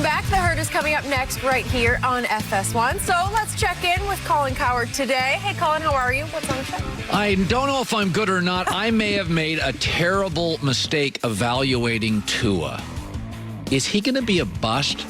Welcome back. The Herd is coming up next right here on FS1. So let's check in with Colin Cowherd today. Hey, Colin, how are you? What's on the show? I don't know if I'm good or not. I may have made a terrible mistake evaluating Tua. Is he going to be a bust?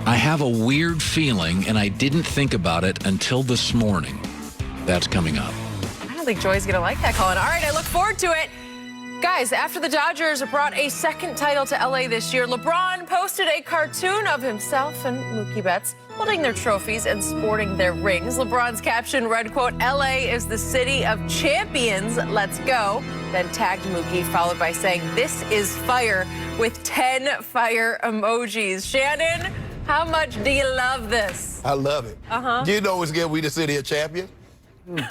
I have a weird feeling, and I didn't think about it until this morning. That's coming up. I don't think Joy's going to like that, Colin. All right, I look forward to it. Guys, after the Dodgers brought a second title to LA this year, LeBron posted a cartoon of himself and Mookie Betts holding their trophies and sporting their rings. LeBron's caption read, quote, "LA is the city of champions. Let's go." Then tagged Mookie, followed by saying, "This is fire," with 10 fire emojis. Shannon, how much do you love this? I love it. You know it's good we the city of champions.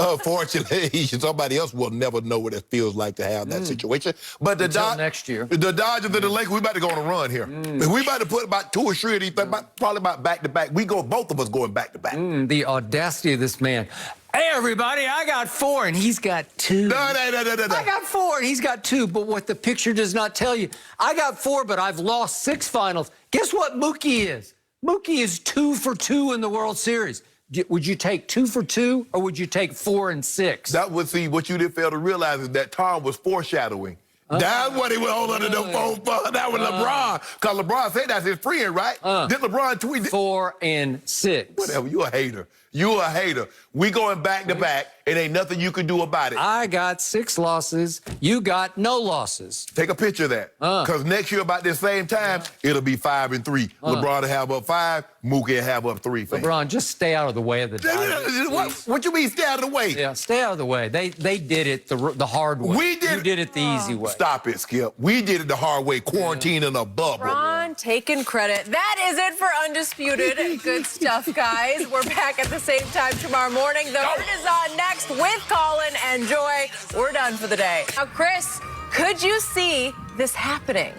Unfortunately, somebody else will never know what it feels like to have that situation. But Until next year. The Dodgers and the Lakers, we about to go on a run here. We about to put about 2 or 3 of these, probably about back-to-back. Both of us going back-to-back. The audacity of this man. Hey, everybody, I got 4, and he's got 2. No. I got 4, and he's got 2. But what the picture does not tell you, I got 4, but I've lost 6 finals. Guess what Mookie is? Mookie is 2 for 2 in the World Series. Would you take 2 for 2, or would you take 4 and 6? That would see what you didn't fail to realize is that Tom was foreshadowing. That's what he was holding the phone for. That was LeBron. Because LeBron said that's his friend, right? Did LeBron tweet? 4 and 6. Whatever, you a hater. You a hater. We going back-to-back. It ain't nothing you can do about it. I got 6 losses. You got no losses. Take a picture of that. Because next year, about this same time, it'll be 5 and 3. LeBron will have up 5. Mookie will have up 3. LeBron, just stay out of the way of the Dodgers. What you mean stay out of the way? Yeah, stay out of the way. They did it the hard way. We did. You did it the easy way. Stop it, Skip. We did it the hard way, quarantine in a bubble. LeBron taking credit. That is it for Undisputed. Good stuff, guys. We're back at the same time tomorrow morning. The Herd is on next with Colin and Joy. We're done for the day. Now, Chris, could you see this happening?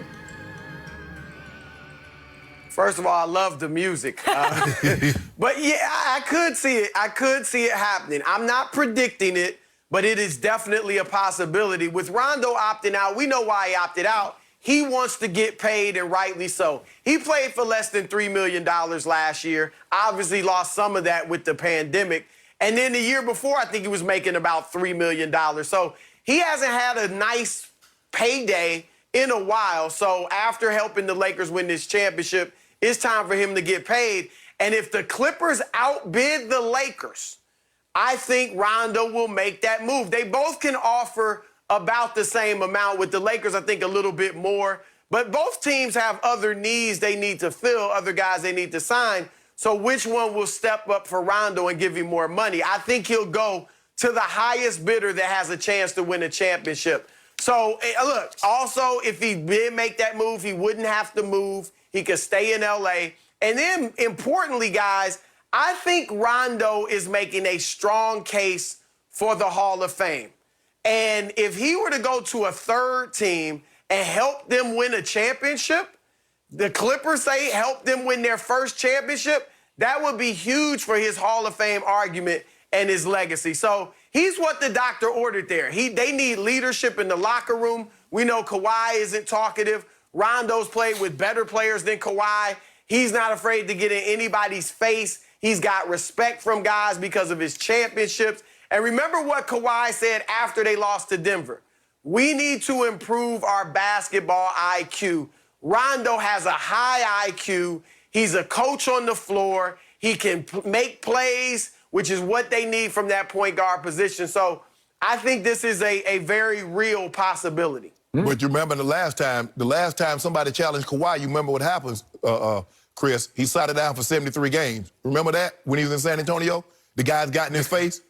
First of all, I love the music. But yeah, I could see it. I could see it happening. I'm not predicting it, but it is definitely a possibility. With Rondo opting out, we know why he opted out. He wants to get paid, and rightly so. He played for less than $3 million last year. Obviously lost some of that with the pandemic. And then the year before, I think he was making about $3 million. So he hasn't had a nice payday in a while. So after helping the Lakers win this championship, it's time for him to get paid. And if the Clippers outbid the Lakers, I think Rondo will make that move. They both can offer about the same amount. With the Lakers, I think a little bit more. But both teams have other needs they need to fill, other guys they need to sign. So which one will step up for Rondo and give him more money? I think he'll go to the highest bidder that has a chance to win a championship. So, look, also, if he did make that move, he wouldn't have to move. He could stay in L.A. And then, importantly, guys, I think Rondo is making a strong case for the Hall of Fame. And if he were to go to a third team and help them win a championship, the Clippers say help them win their first championship, that would be huge for his Hall of Fame argument and his legacy. So he's what the doctor ordered there. They need leadership in the locker room. We know Kawhi isn't talkative. Rondo's played with better players than Kawhi. He's not afraid to get in anybody's face. He's got respect from guys because of his championships. And remember what Kawhi said after they lost to Denver. We need to improve our basketball IQ. Rondo has a high IQ. He's a coach on the floor. He can make plays, which is what they need from that point guard position. So I think this is a very real possibility. But you remember the last time somebody challenged Kawhi, you remember what happens, Chris? He sat it down for 73 games. Remember that when he was in San Antonio? The guys got in his face.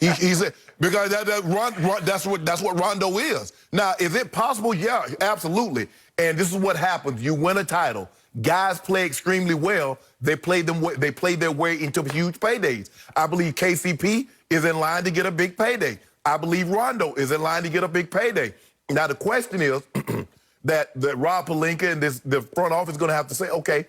He said, because that's what Rondo is. Now, is it possible? Yeah, absolutely. And this is what happens. You win a title. Guys play extremely well. They play their way into huge paydays. I believe KCP is in line to get a big payday. I believe Rondo is in line to get a big payday. Now, the question is that Rob Pelinka and the front office is going to have to say, okay,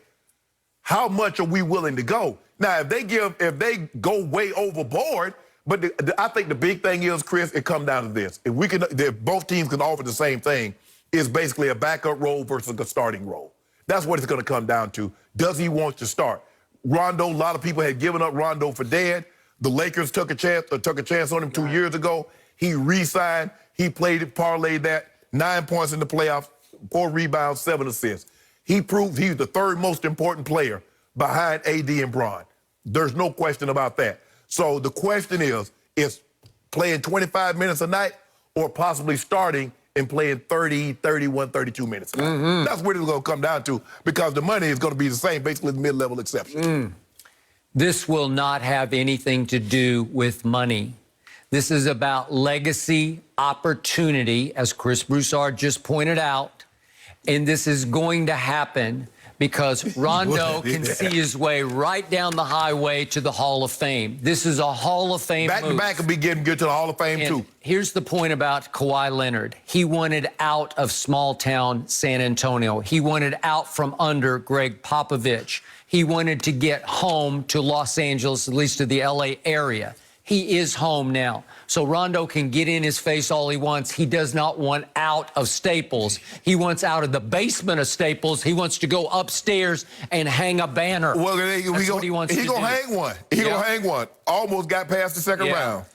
how much are we willing to go? Now, if they go way overboard, but I think the big thing is, Chris, it comes down to this. If both teams can offer the same thing, it's basically a backup role versus a starting role. That's what it's going to come down to. Does he want to start? Rondo, a lot of people had given up Rondo for dead. The Lakers took a chance on him 2 years ago. He re-signed. He played it, parlayed that. 9 points in the playoffs, 4 rebounds, 7 assists. He proved he's the third most important player behind AD and Bron. There's no question about that. So the question is playing 25 minutes a night or possibly starting and playing 30, 31, 32 minutes a night. That's what it's going to come down to because the money is going to be the same, basically the mid-level exception. This will not have anything to do with money. This is about legacy, opportunity, as Chris Broussard just pointed out. And this is going to happen because Rondo can see his way right down the highway to the Hall of Fame. This is a Hall of Fame move. Back will be getting good to the Hall of Fame, too. Here's the point about Kawhi Leonard. He wanted out of small-town San Antonio. He wanted out from under Greg Popovich. He wanted to get home to Los Angeles, at least to the L.A. area. He is home now. So Rondo can get in his face all he wants. He does not want out of Staples. He wants out of the basement of Staples. He wants to go upstairs and hang a banner. Well, That's what he wants to do. He's going to hang one. He's going to hang one. Almost got past the second round.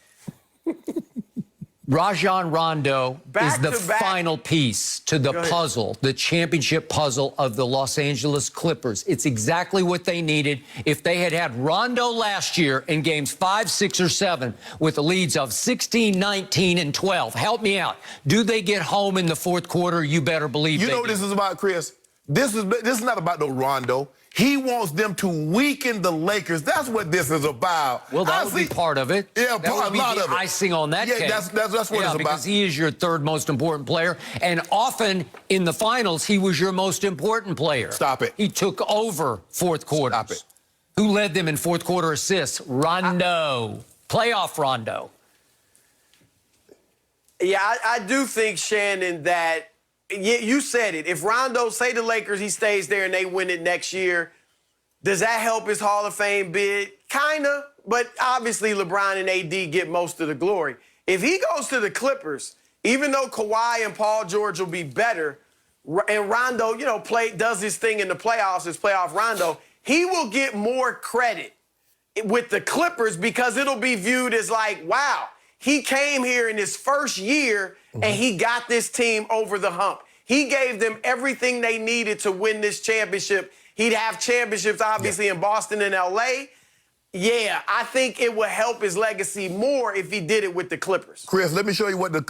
Rajon Rondo is the final piece to the puzzle, the championship puzzle of the Los Angeles Clippers. It's exactly what they needed. If they had had Rondo last year in games 5, 6, or 7 with the leads of 16, 19, and 12, help me out. Do they get home in the fourth quarter? You better believe they do. You know what this is about, Chris? This is not about no Rondo. He wants them to weaken the Lakers. That's what this is about. Well, that would be part of it. Yeah, that would be a lot of it. Icing on that cake. That's what it's about. Because he is your third most important player. And often in the finals, he was your most important player. Stop it. He took over fourth quarters. Stop it. Who led them in fourth quarter assists? Rondo. Playoff Rondo. Yeah, I do think, Shannon, that you said it. If Rondo, say the Lakers, he stays there and they win it next year, does that help his Hall of Fame bid? Kinda, but obviously LeBron and AD get most of the glory. If he goes to the Clippers, even though Kawhi and Paul George will be better, and Rondo, does his thing in the playoffs, his playoff Rondo, he will get more credit with the Clippers because it'll be viewed as like, wow, he came here in his first year and he got this team over the hump. He gave them everything they needed to win this championship. He'd have championships, obviously, in Boston and L.A. Yeah, I think it would help his legacy more if he did it with the Clippers. Chris, let me show you what the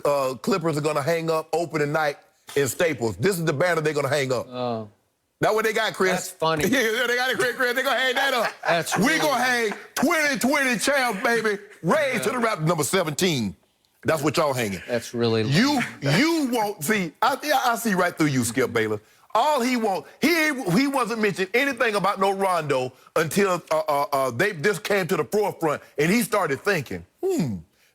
Clippers are going to hang up opening night in Staples. This is the banner they're going to hang up. Oh. That's what they got, Chris. That's funny. Yeah, they got it, Chris. They're going to hang that up. We're going to hang 2020 champs, baby. Raised to the Raptors, number 17. That's what y'all hanging. That's really you won't see. I see right through you, Skip Bayless. All he wants, he wasn't mentioning anything about no Rondo until this came to the forefront, and he started thinking,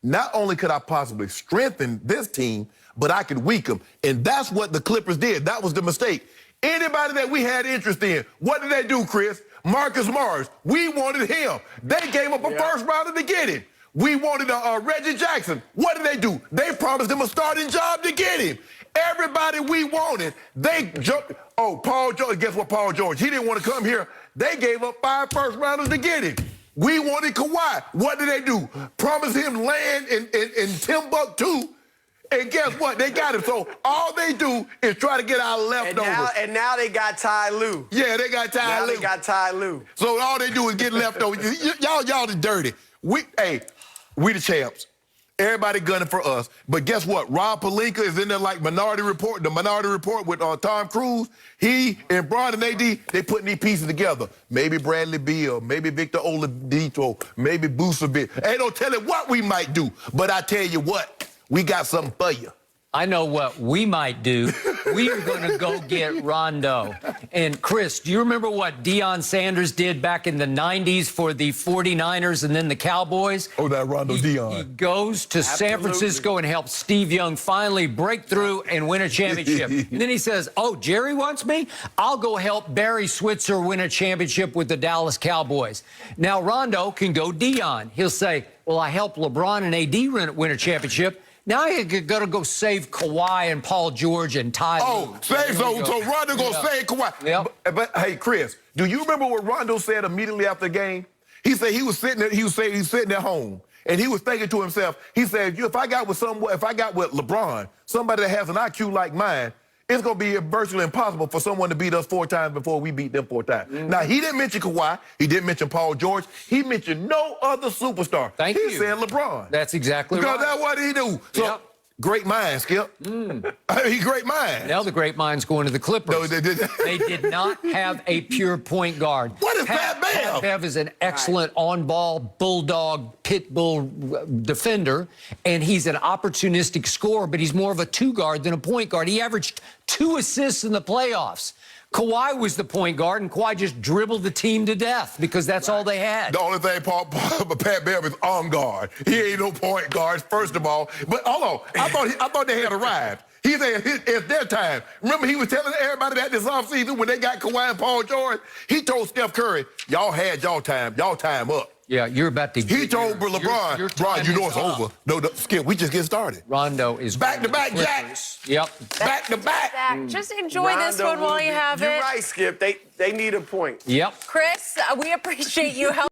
not only could I possibly strengthen this team, but I could weaken them. And that's what the Clippers did. That was the mistake. Anybody that we had interest in, what did they do, Chris? Marcus Morris. We wanted him. They gave up a first rounder to get him. We wanted Reggie Jackson. What did they do? They promised him a starting job to get him. Everybody we wanted, they jumped. Oh, Paul George, guess what, Paul George? He didn't want to come here. They gave up 5 first-rounders to get him. We wanted Kawhi. What did they do? Promised him land in Timbuktu. And guess what? They got him. So all they do is try to get our leftovers. And now they got Ty Lue. Yeah, they got Ty Lue. Now they got Ty Lue. So all they do is get leftovers. Y'all the dirty. We the champs. Everybody gunning for us. But guess what? Rob Pelinka is in there like Minority Report, the Minority Report with Tom Cruise. He and Bron and AD, they putting these pieces together. Maybe Bradley Beal, maybe Victor Oladipo, maybe Vucevic. Ain't no telling what we might do. But I tell you what, we got something for you. I know what we might do. We are going to go get Rondo. And, Chris, do you remember what Deion Sanders did back in the 90s for the 49ers and then the Cowboys? Oh, that Rondo Deion. He goes to San Francisco and helps Steve Young finally break through and win a championship. And then he says, oh, Jerry wants me? I'll go help Barry Switzer win a championship with the Dallas Cowboys. Now, Rondo can go Deion. He'll say, well, I helped LeBron and AD win a championship. Now you got to go save Kawhi and Paul George and Ty Oh, Lue. save so Rondo gonna save Kawhi. Yep. But hey, Chris, do you remember what Rondo said immediately after the game? He said he was sitting at home and he was thinking to himself. He said, if I got with LeBron, somebody that has an IQ like mine, it's gonna be virtually impossible for someone to beat us 4 times before we beat them 4 times. Now he didn't mention Kawhi. He didn't mention Paul George. He mentioned no other superstar. Thank he you. said LeBron. That's exactly because right. that's what he do. So. Yep. Great mind, Skip. He great mind. Now the great mind's going to the Clippers. No, they didn't. They did not have a pure point guard. What is Pat Bev? Pat Bev is an excellent on-ball bulldog, pit bull defender, and he's an opportunistic scorer, but he's more of a 2-guard than a point guard. He averaged 2 assists in the playoffs. Kawhi was the point guard, and Kawhi just dribbled the team to death because that's all they had. The only thing Pat Bev is on guard. He ain't no point guard, first of all. But hold on, I thought they had arrived. He said it's their time. Remember, he was telling everybody that this offseason when they got Kawhi and Paul George, he told Steph Curry, y'all had y'all time up. Yeah, you're about to. He told LeBron, Ron, you know it's over. No, Skip, we just get started. Rondo is back-to-back Clippers. jacks. Yep. Back-to-back. Just enjoy this one while you have it. You're right, Skip. They need a point. Yep. Chris, we appreciate you helping.